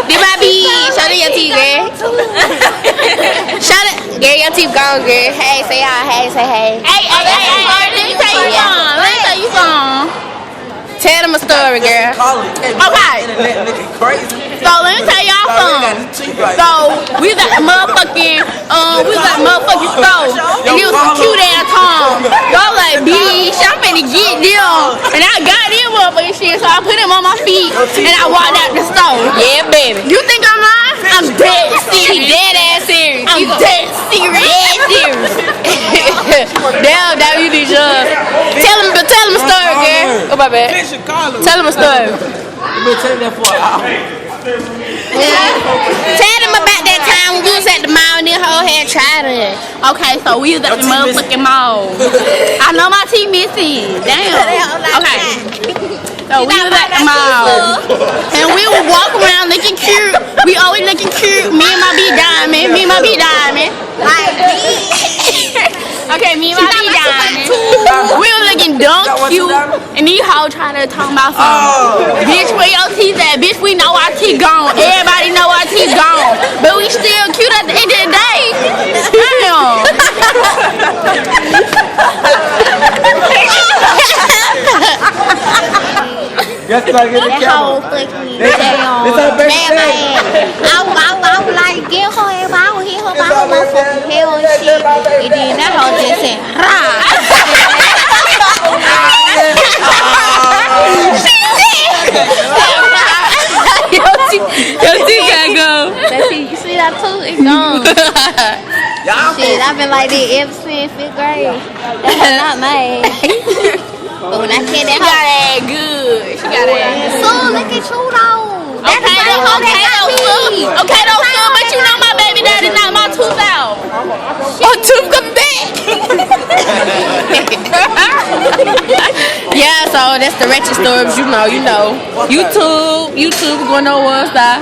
Did my be? Show them your teeth, girl. Show them. Girl, your teeth gone, girl. Hey, say hi. Hey, say hey. Hey. Let me tell you something. Tell them a story, girl. Okay. So let me tell y'all something. So we was at the motherfucking store. And it was some cute ass Tom. Y'all like, bitch, I'm finna get them. And I got them motherfucking shit. So I put them on my feet and I walked out the store. Yeah, baby. You think I'm lying? I'm dead serious. She dead ass serious. I'm dead serious. Dead serious. Damn, you need to tell them a story, girl. Oh my bad. Tell them a story. Tell them about that time when we was at the mall and this whole had tried it. Okay, so we was at the motherfucking mall. I know my teeth missing. Damn. Okay. So we was at the mall. And we would walk around looking cute. We always looking cute. Me and my B diamond. Okay, me and my B diamond. We were looking dumb cute. And these hoes trying to talk about something. Bitch, where your teeth at? Bitch, we know our teeth gone. Everybody know our teeth gone. But we still cute at the end of the day. Damn. That whole fucking damn I was like, get her if I would hit her by her motherfucking hell and shit. And then that hoe just said, rah. Your teeth gotta go. You see that tooth? It's gone. Shit, I've been like that ever since 5th grade. That's not mine. But when I said that, She got that good. She got that good. so look at you though. Okay, though, son, but you know my baby daddy knocked my tooth out. Oh, tooth come back. Yeah, so that's the ratchet stories. You know. YouTube going on one side.